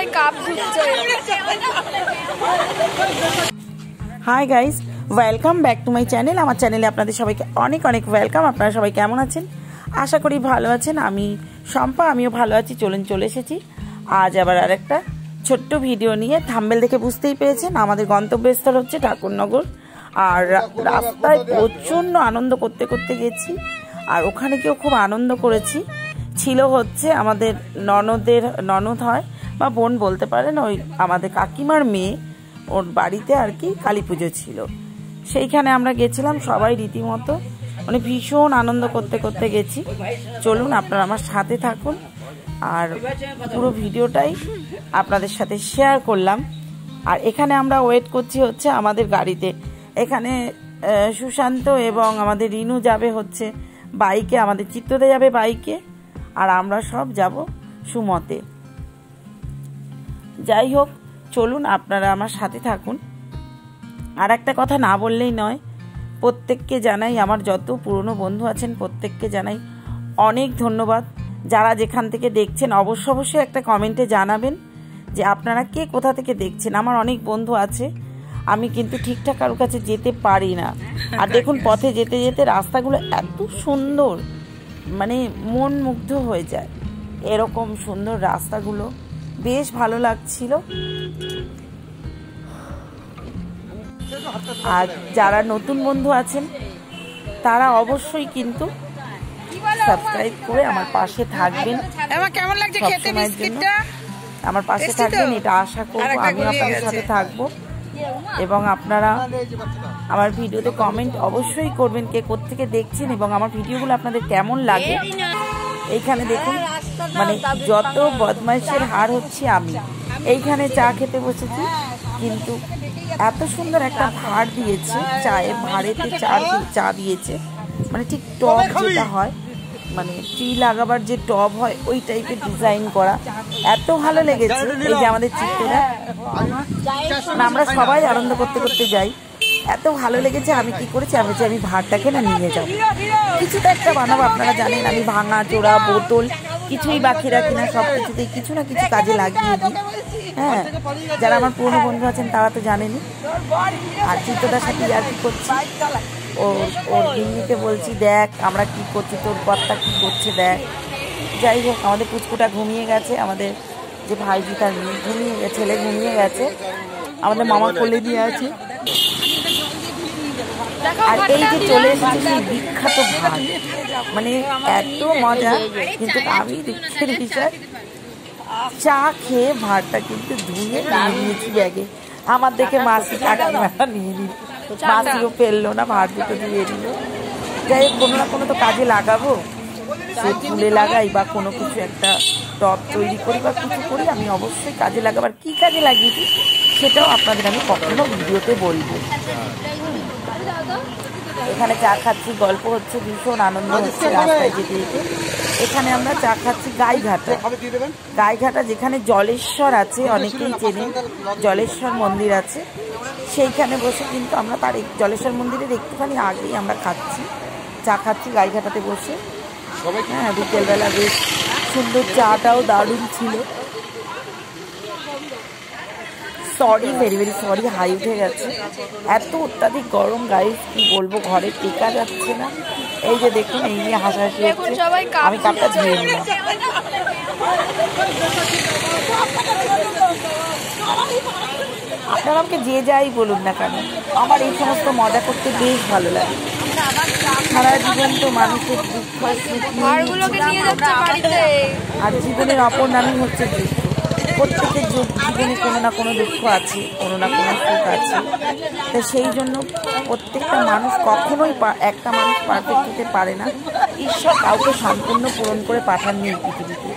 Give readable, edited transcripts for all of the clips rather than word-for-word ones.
সবাই কাপ ধুচ্ছে। Hi guys, welcome back to my channel. আমার চ্যানেলে আপনাদের সবাইকে অনেক অনেক ওয়েলকাম। আপনারা সবাই কেমন আছেন? আশা করি ভালো আছেন। আমি শম্পা, আমিও ভালো আছি। চলে এসেছি আজ আবার আরেকটা ছোট্ট ভিডিও নিয়ে। থাম্বনেল দেখে বুঝতেই পেরেছেন আমাদের গন্তব্যস্থল হচ্ছে ঠাকুরনগর। আর রাস্তায় প্রচণ্ড আনন্দ করতে করতে গেছি, আর ওখানে গিয়েও খুব আনন্দ করেছি। ছিল হচ্ছে আমাদের ননদ হয় বা বোন বলতে পারেন, ওই আমাদের কাকিমার মেয়ে, ওর বাড়িতে আর কি কালী পুজো ছিল। সেইখানে আমরা গেছিলাম সবাই রীতিমতো, মানে ভীষণ আনন্দ করতে করতে গেছি। চলুন আপনারা আমার সাথে থাকুন, আর পুরো ভিডিওটাই আপনাদের সাথে শেয়ার করলাম। আর এখানে আমরা ওয়েট করছি হচ্ছে আমাদের গাড়িতে। এখানে সুশান্ত এবং আমাদের রিনু যাবে হচ্ছে বাইকে, আমাদের চিত্তদা যাবে বাইকে, আর আমরা সব যাব সুমতে। যাই হোক, চলুন আপনারা আমার সাথে থাকুন। আর একটা কথা না বললেই নয়, প্রত্যেককে জানাই, আমার যত পুরনো বন্ধু আছেন প্রত্যেককে জানাই অনেক ধন্যবাদ। যারা যেখান থেকে দেখছেন অবশ্যই একটা কমেন্টে জানাবেন যে আপনারা কে কোথা থেকে দেখছেন। আমার অনেক বন্ধু আছে, আমি কিন্তু ঠিকঠাক কারোর কাছে যেতে পারি না। আর দেখুন পথে যেতে যেতে রাস্তাগুলো এত সুন্দর, মানে মন মুগ্ধ হয়ে যায়। এরকম সুন্দর রাস্তাগুলো, বেশ ভালো লাগছিল। আর যারা নতুন বন্ধু আছেন তারা অবশ্যই কিন্তু সাবস্ক্রাইব করে আমার পাশে থাকবেন। কেমন লাগছে খেতে বিস্কিটটা? আমার পাশে থাকবেন, এটা আশা করব। আমি আপনাদের সাথে থাকবো, এবং আপনারা আমার ভিডিওতে কমেন্ট অবশ্যই করবেন কে কোত্থেকে দেখছেন এবং আমার ভিডিওগুলো আপনাদের কেমন লাগে। এইখানে দেখুন, মানে যত বদমাইশের হার হচ্ছে আমি। এইখানে চা খেতে বসেছি, কিন্তু এত সুন্দর একটা ভাঁড় দিয়েছে, চায়ের ভাঁড়েতে চা দিয়েছে, মানে ঠিক টব যেটা হয়, মানে ট্রি লাগাবার যে টব হয় ওই টাইপের ডিজাইন করা। এত ভালো লেগেছে। এই যে আমাদের চিত্তরা, আমরা সবাই আনন্দ করতে করতে যাই। এত ভালো লেগেছে, আমি কি করেছি, আমি ভাতটাকে না নিয়ে যাবো, কিছুটা একটা বানাবো। আপনারা জানেন আমি ভাঙা চোরা বোতল কিছুই বাকি রাখি না, সব কিছুতেই কিছু না কিছু কাজে লাগিয়ে দিই। হ্যাঁ, যারা আমার পুরনো বন্ধু আছেন তারা তো জানেনি। আর চিত্তদার সাথে আর কি করছি, ওর গিন্নিকে বলছি দেখ আমরা কি করছি, তোর কর্তা কি করছে দেখ। যাই হোক, আমাদের পুচকুটা ঘুমিয়ে গেছে, আমাদের যে ভাইজি তার ছেলে ঘুমিয়ে গেছে, আমাদের মামা কোলে দিয়ে আছে। আর এই যে চলে এসেছে সেই বিখ্যাত ভাত, মানে এত মজা। কিন্তু আমি দুঃখের বিষয়, চা খেয়ে ভাতটা কিন্তু ধুয়ে নিয়ে নিয়েছি ব্যাগে। আমার দেখে মাসি কাকিমাটা নিয়ে নিল, মাসিও ফেললো না, ভাত দুটো দিয়ে দিল। যাই হোক, কোনো না কোনো তো কাজে লাগাবো, সে ফুলে লাগাই বা কোনো কিছু একটা টব তৈরি করি বা কিছু করি, আমি অবশ্যই কাজে লাগাবার। কী কাজে লাগিয়েছি সেটাও আপনাদের আমি কখনো ভিডিওতে বলবো। এখানে চা খাচ্ছি, গল্প হচ্ছে, ভীষণ আনন্দ হচ্ছে রাস্তায় যেতে যেতে। এখানে আমরা চা খাচ্ছি গাইঘাটা, যেখানে জলেশ্বর আছে, অনেকেই চেনেন, জলেশ্বর মন্দির আছে। সেইখানে বসে কিন্তু আমরা তার জলেশ্বর মন্দিরের একটুখানি আগেই আমরা চা খাচ্ছি গাইঘাটাতে বসে। হ্যাঁ, বিকেলবেলা বেশ সুন্দর, চাটাও দারুণ ছিল। ভেরি সরি, হাই উঠে গেছে, এত অত্যাধিক গরম গাইস, কি বলবো, ঘরে টেকা যাচ্ছে না। এই যে দেখুন, এই নিয়ে হাসাহাসি হচ্ছে, আমি কাপটা ধুয়ে নিলাম। আপনারা আমাকে যে যাই বলুন না কেন, আমার এই সমস্ত মজা করতে বেশ ভালো লাগে। সারা জীবন তো মানুষের দুঃখ আর জীবনের অপর নামই হচ্ছে দুঃখ। প্রত্যেকের জীবনে কোনো না কোনো দুঃখ আছে, কোনো না কোনো সুখ আছে। তো সেই জন্য প্রত্যেকটা মানুষ কখনোই, একটা মানুষ পারফেক্ট হতে পারে না। ঈশ্বর কাউকে সম্পূর্ণ পূরণ করে পাঠাননি এই পৃথিবীতে।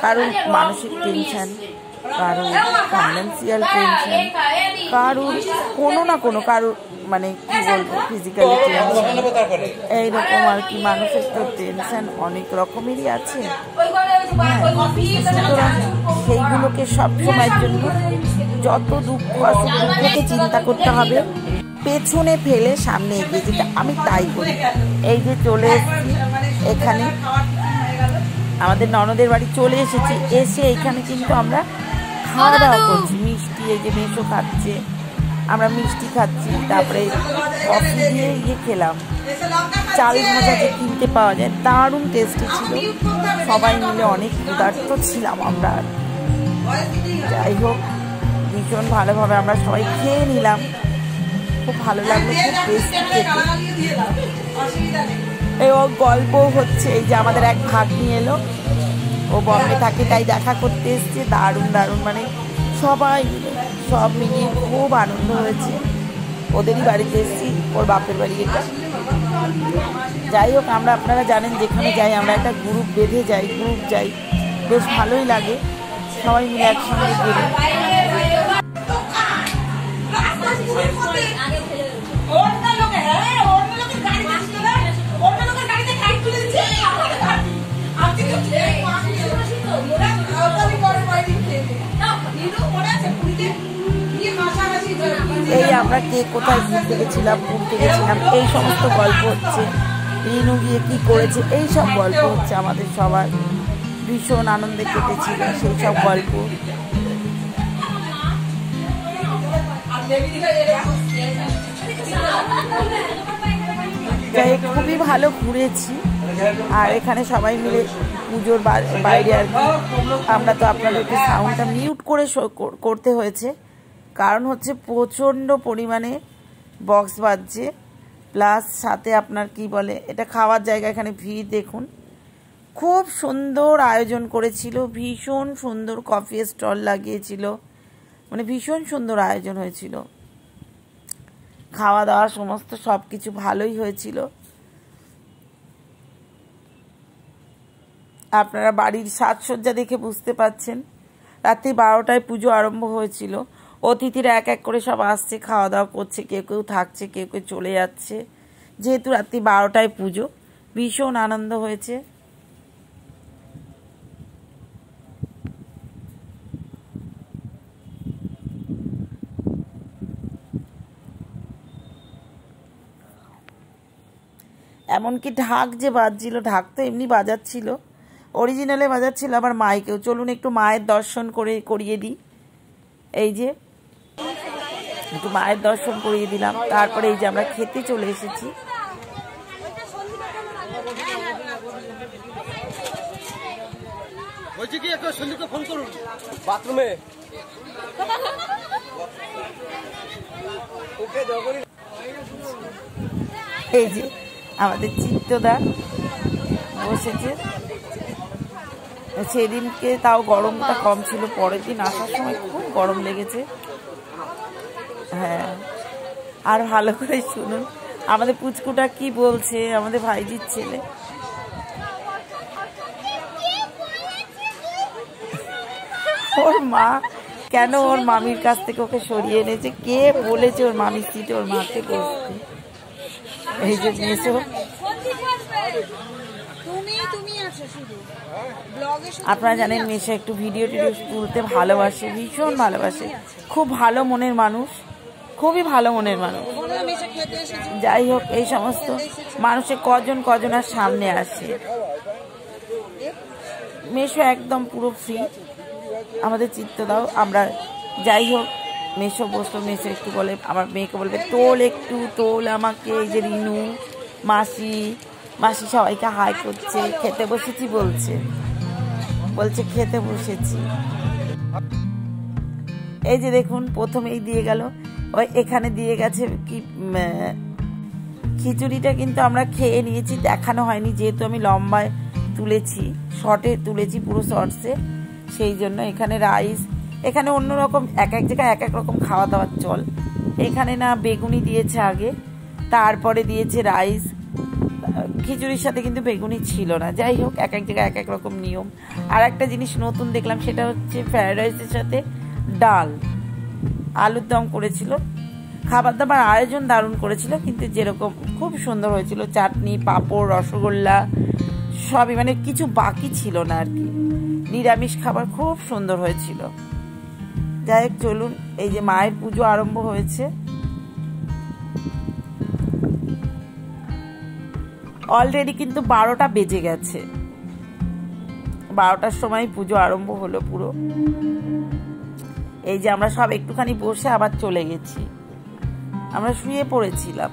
কারোর মানসিক টেনশন, কারোর ফাইন্যান্সিয়াল টেনশন, কারোর কোনো না কোনো, কারোর মানে কি বলবো ফিজিক্যালি টেনশন, এইরকম আর কি। মানুষের তো টেনশন অনেক রকমেরই আছে। সুতরাং সেইগুলোকে সবসময়ের জন্য যত দুঃখ আসুক, দুঃখকে চিন্তা করতে হবে, পেছনে ফেলে সামনে এগিয়ে যেতে। আমি তাই করি। এই যে চলে এসেছি এখানে, আমাদের ননদের বাড়ি চলে এসেছি। এসে এখানে কিন্তু আমরা খাওয়া দাওয়া করছি, মিষ্টি এই যে মেসো খাচ্ছে, আমরা মিষ্টি খাচ্ছি, তারপরে কফি দিয়ে খেলাম। চাল ভাজা যে কিনতে পাওয়া যায় দারুণ টেস্টি ছিল, সবাই মিলে অনেক ক্ষুধার্ত ছিলাম আমরা। যাই হোক ভীষণ ভালোভাবে আমরা সবাই খেয়ে নিলাম, খুব ভালো লাগলো, খুব টেস্টি খেতে। এবং গল্প হচ্ছে এই যে আমাদের এক ভাগ্নি এলো, ও বম্বে থাকে তাই দেখা করতে এসছে, দারুণ দারুণ মানে সবাই মিলে সব মিলিয়ে খুব আনন্দ হয়েছে। ওদেরই বাড়িতে এসেছি, ওর বাপের বাড়ি এটা। যাই হোক আমরা, আপনারা জানেন যেখানে যাই আমরা একটা গ্রুপ বেঁধে যাই, গ্রুপ যাই, বেশ ভালোই লাগে সবাই মিলে একসঙ্গে গেলে। এই আমরা কে কোথায় ঘুরতে গেছিলাম, এই সমস্ত গল্প হচ্ছে, রিনু গিয়ে কি করেছে এই সব গল্প হচ্ছে আমাদের সবার। ভীষণ আনন্দে কেটেছিল সেই সব গল্প। যাই খুবই ভালো ঘুরেছি। আর এখানে সবাই মিলে পুজোর বাইরে আর কি, আমরা তো আপনাদেরকে সাউন্ডটা মিউট করে করতে হয়েছে, কারণ হচ্ছে প্রচণ্ড পরিমাণে বক্স বাজছে, প্লাস সাথে আপনার কি বলে এটা খাওয়ার জায়গা, এখানে ভিড় দেখুন, খুব সুন্দর আয়োজন করেছিল, ভীষণ সুন্দর কফি স্টল লাগিয়েছিল, মানে ভীষণ সুন্দর আয়োজন হয়েছিল, খাওয়া দাওয়া সমস্ত সব কিছু ভালোই হয়েছিল। আপনারা বাড়ির সাজসজ্জা দেখে বুঝতে পাচ্ছেন। রাত্রি 12টায় পুজো আরম্ভ হয়েছিল, অতিথিরা এক এক করে সব আসছে, খাওয়া দাওয়া করছে, কেউ কেউ থাকছে, কেউ কেউ চলে যাচ্ছে, যেহেতু রাত্রি 12টায় পুজো। ভীষণ আনন্দ হয়েছে। এমনকি ঢাক যে বাজছিল, ঢাক তো এমনি বাজাচ্ছিল, অরিজিনালে বাজাচ্ছিল, আবার মাইকেও। চলুন একটু মায়ের দর্শন করিয়ে দিই। এই যে একটু মায়ের দর্শন করিয়ে দিলাম, তারপরে এই যে আমরা খেতে চলে এসেছি। এই যে আমাদের চিত্তদা বসেছে, সেদিনকে তাও গরমটা কম ছিল, পরের দিন আসার সময় খুব গরম লেগেছে। হ্যাঁ, আর ভালো করে শুনুন আমাদের পুচকুটা কি বলছে, আমাদের ভাইজির ছেলে। ওর মা কেন ওর মামির কাছ থেকে ওকে সরিয়ে এনেছে, কে বলেছে ওর মামির সিটে ওর মাকে বসতে। এই যে মেসো, আপনারা জানেন মেসো একটু ভিডিও তুলতে ভালোবাসে, ভীষণ ভালোবাসে, খুব ভালো মনের মানুষ, খুবই ভালো মনের মানুষ। যাই হোক এই সমস্ত মানুষের কজন আর সামনে আসে, মেসো একদম পুরো ফ্রি। আমাদের চিত্ত দাও আমরা। যাই হোক মেসো বসলো, মেসো একটু বলে আমার মেয়েকে বলবে তোল একটু তোল আমাকে। এই যে রিনু মাসি সবাইকে হাই করছে, খেতে বসেছি বলছে খেতে বসেছি। এই যে দেখুন প্রথমেই দিয়ে গেল, ওই এখানে দিয়ে গেছে কি খিচুড়িটা, কিন্তু আমরা খেয়ে নিয়েছি, দেখানো হয়নি যেহেতু আমি লম্বায় তুলেছি, শর্টে তুলেছি, পুরো শর্টসে, সেই জন্য। এখানে রাইস, এখানে অন্যরকম এক এক জায়গায় এক এক রকম খাওয়া দাওয়ার চল। এখানে না বেগুনি দিয়েছে আগে, তারপরে দিয়েছে রাইস, খিচুড়ির সাথে কিন্তু বেগুনি ছিল না। যাই হোক এক এক জায়গায় এক এক রকম নিয়ম। আর একটা জিনিস নতুন দেখলাম, সেটা হচ্ছে ফ্রায়েড রাইসের সাথে ডাল, আলুর দম করেছিল। খাবার দাবার আয়োজন দারুণ করেছিল, কিন্তু যেরকম খুব সুন্দর হয়েছিল, চাটনি, পাঁপড়, রসগোল্লা সবই, মানে কিছু বাকি ছিল না আর কি। নিরামিষ খাবার খুব সুন্দর হয়েছিল। যাই হোক চলুন, এই যে মায়ের পুজো আরম্ভ হয়েছে, অলরেডি কিন্তু 12টা বেজে গেছে, 12টার সময় পুজো আরম্ভ হলো পুরো। এই যে আমরা সব একটুখানি বসে আবার চলে গেছি, আমরা শুয়ে পড়েছিলাম।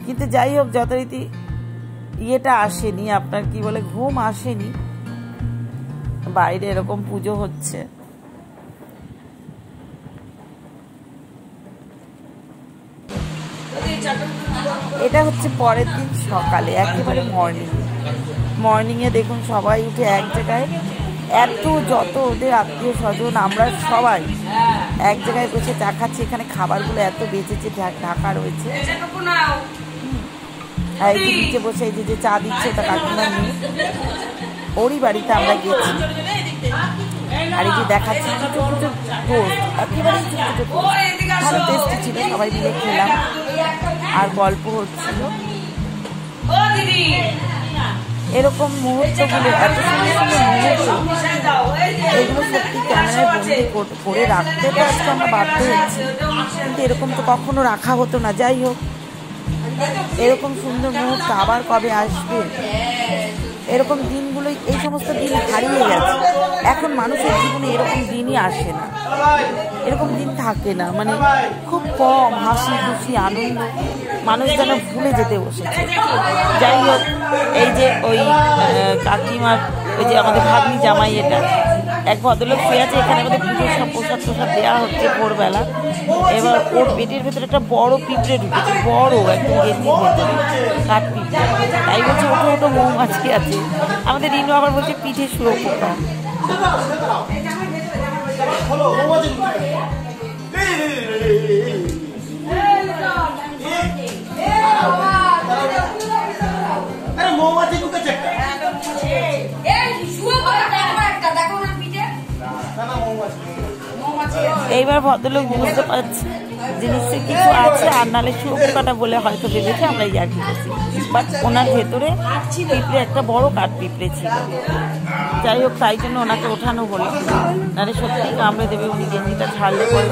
কিন্তু যাই হোক, যথারীতি ইয়েটা আসেনি, আপনার কি বলে, ঘুম আসেনি। বাইরে এরকম পুজো হচ্ছে। এটা হচ্ছে পরের দিন সকালে, একেবারে মর্নিংয়ে দেখুন সবাই উঠে এক জায়গায়, যত ওদের আত্মীয় স্বজন আমরা সবাই এক জায়গায় বসে চা খাচ্ছি। এখানে খাবারগুলো এত বেঁচেছে, ঢাকা রয়েছে। আর এই নিচে বসে এই যে চা দিচ্ছে ওটা কাকিমার মেয়ে, ওরই বাড়িতে আমরা গেছি। আর এই যে দেখাচ্ছি ছোটো ছোটো টোস্ট, একেবারে ছোটো ছোটো টোস্ট, ভালো টেস্টি ছিল। সবাই মিলে খেলাম আর গল্প হচ্ছিল। এরকম মুহূর্তগুলো, এত সুন্দর সুন্দর মুহূর্ত, এগুলো সত্যি ক্যামেরায় বন্দি করে রাখতে তো আজকে আমরা বাধ্য হচ্ছি, কিন্তু এরকম তো কখনো রাখা হতো না। যাই হোক, এরকম সুন্দর মুহূর্ত আবার কবে আসবে? এরকম দিনগুলো, এই সমস্ত দিন হারিয়ে গেছে। এখন মানুষের জীবনে এরকম দিনই আসে না, এরকম দিন থাকে না। মানে খুব কম হাসি খুশি আনন্দ মানুষ যেন ভুলে যেতে বসেছে। যাই হোক, এই যে ওই কাকিমার ওই যে আমাদের ভাগ্নি জামাই, এটা এক ভদ্রলোক শুয়ে আছে এখানে। আমাদের পুজোর সব প্রসাদ দেওয়া হচ্ছে ভোরবেলা। এবার ওর পেটের ভেতরে একটা বড় পিঁপড়ে ঢুকেছে, বড় একদম গেঞ্জির ভেতরে কাঠ পিঁপড়ে। তাই বলছে ওঠো ওঠো, মৌমাছি আছে। আমাদের রিনু আবার বলছে পিঠে শুয়োপোকা। এইবার ভদ্রলোক বুঝতে পারছি যে নিশ্চয়ই কিছু আছে, আর নাহলে শুয়োপোকাটা বলে হয়তো ভেবেছে আমরা ইয়ার্কি করছি। বাট ওনার ভেতরে পিঁপড়ে, একটা বড় কাঠ পিঁপড়ে ছিল। যাই হোক, তাই জন্য ওনাকে ওঠানো হলো, নাহলে সত্যি কামড়ে দেবে। উনি গেঞ্জিটা ছাড়লে পরে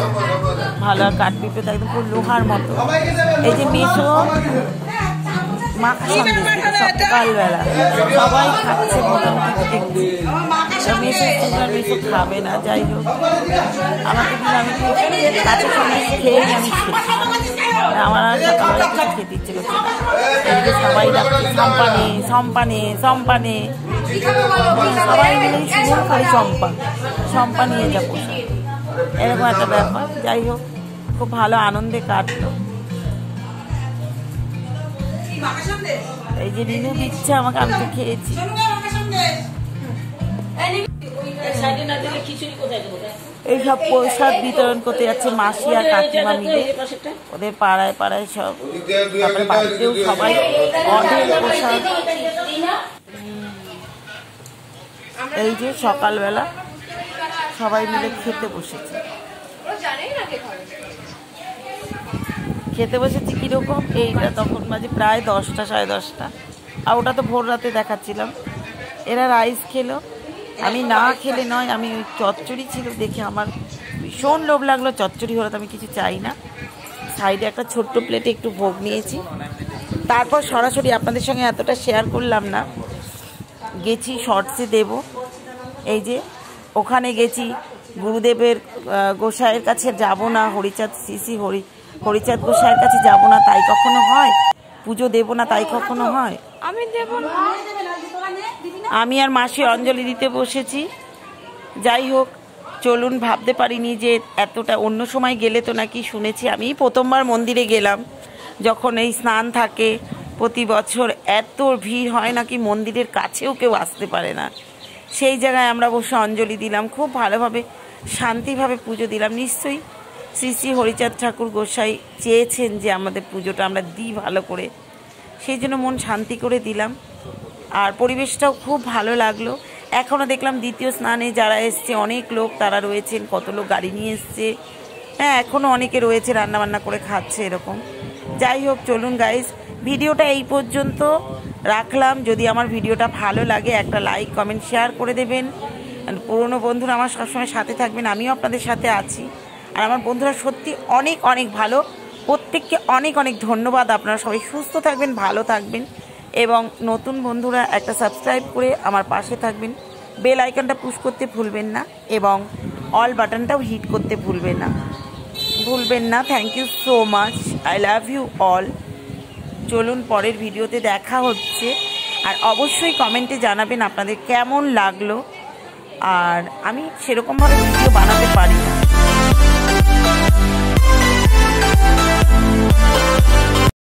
ভালো। আর কাঠ পিঁপড়ে তো একদম পুরো লোহার মতো। এই যে মেসো মাখা সন্দেশ সকালবেলা সবাই খাচ্ছে, মোটামুটি দেখছি। মেসো খাবে না। যাই হোক, আমাকে দিন আমি কাঁচা সন্দেশ খেয়ে আমি শেষ। আমার আর সকালবেলা কিছু খেতে ইচ্ছে করছে না। এদিকে সবাই ডাকছে সম্পানে সম্পানে সম্পানে, সবাই মিলেই শুনুন খালি সম্পা নিয়ে যা পোষা, এরকম একটা ব্যাপার। যাই হোক, খুব ভালো আনন্দে কাটলো। এই যে রিনু দিচ্ছে আমাকে, আমি তো খেয়েছি। এইসব প্রসাদ বিতরণ করতে যাচ্ছে মাসি আর কাকিমা মিলে, ওদের পাড়ায় পাড়ায় সব। তারপরে বাড়িতেও সবাই অঢেল প্রসাদ। এই যে সকালবেলা সবাই মিলে খেতে বসেছে। কিরকম, এইটা তখন বাজে প্রায় 10টা সাড়ে 10টা, আর ওটা তো ভোর রাতে দেখাচ্ছিলাম। এরা রাইস খেলো, আমি না খেলে নয়। আমি ওই চচ্চড়ি ছিল দেখে আমার ভীষণ লোভ লাগলো। চচ্চড়ি হলে তো আমি কিছু চাই না। সাইডে একটা ছোট্ট প্লেটে একটু ভোগ নিয়েছি। তারপর সরাসরি আপনাদের সঙ্গে এতটা শেয়ার করলাম না, গেছি শর্টসে দেব। এই যে ওখানে গেছি, গুরুদেবের গোসাইয়ের কাছে যাব না, হরিচাঁদ শ্রী হরিচাঁদ গোসাইয়ের কাছে যাব না তাই কখনো হয়? পুজো দেব না তাই কখনো হয়? আমি দেব না। আমি আর মাসি অঞ্জলি দিতে বসেছি। যাই হোক, চলুন, ভাবতে পারিনি যে এতটা। অন্য সময় গেলে তো নাকি শুনেছি, আমি প্রথমবার মন্দিরে গেলাম যখন এই স্নান থাকে প্রতি বছর, এত ভিড় হয় নাকি মন্দিরের কাছেও কেউ আসতে পারে না। সেই জায়গায় আমরা বসে অঞ্জলি দিলাম, খুব ভালোভাবে শান্তিভাবে পুজো দিলাম। নিশ্চয়ই শ্রী শ্রী হরিচাঁদ ঠাকুর গোসাই চেয়েছেন যে আমাদের পুজোটা আমরা দিই ভালো করে, সেই জন্য মন শান্তি করে দিলাম। আর পরিবেশটাও খুব ভালো লাগলো। এখনও দেখলাম দ্বিতীয় স্নানে যারা এসছে অনেক লোক তারা রয়েছেন, কত লোক গাড়ি নিয়ে এসছে। হ্যাঁ, এখনও অনেকে রয়েছে রান্নাবান্না করে খাচ্ছে এরকম। যাই হোক, চলুন গাইস, ভিডিওটা এই পর্যন্ত রাখলাম। যদি আমার ভিডিওটা ভালো লাগে একটা লাইক কমেন্ট শেয়ার করে দেবেন। পুরনো বন্ধুরা আমার সবসময় সাথে থাকবেন, আমিও আপনাদের সাথে আছি। আর আমার বন্ধুরা সত্যি অনেক অনেক ভালো, প্রত্যেককে অনেক অনেক ধন্যবাদ। আপনারা সবাই সুস্থ থাকবেন, ভালো থাকবেন, এবং নতুন বন্ধুরা একটা সাবস্ক্রাইব করে আমার পাশে থাকবেন, বেল আইকনটা পুশ করতে ভুলবেন না, এবং অল বাটনটাও হিট করতে ভুলবেন না। Thank you so much, I love you all. চলুন পরের ভিডিওতে দেখা হচ্ছে, আর অবশ্যই কমেন্টে জানাবেন আপনাদের কেমন লাগলো। আর আমি সেরকমভাবে ভিডিও বানাতে পারি না।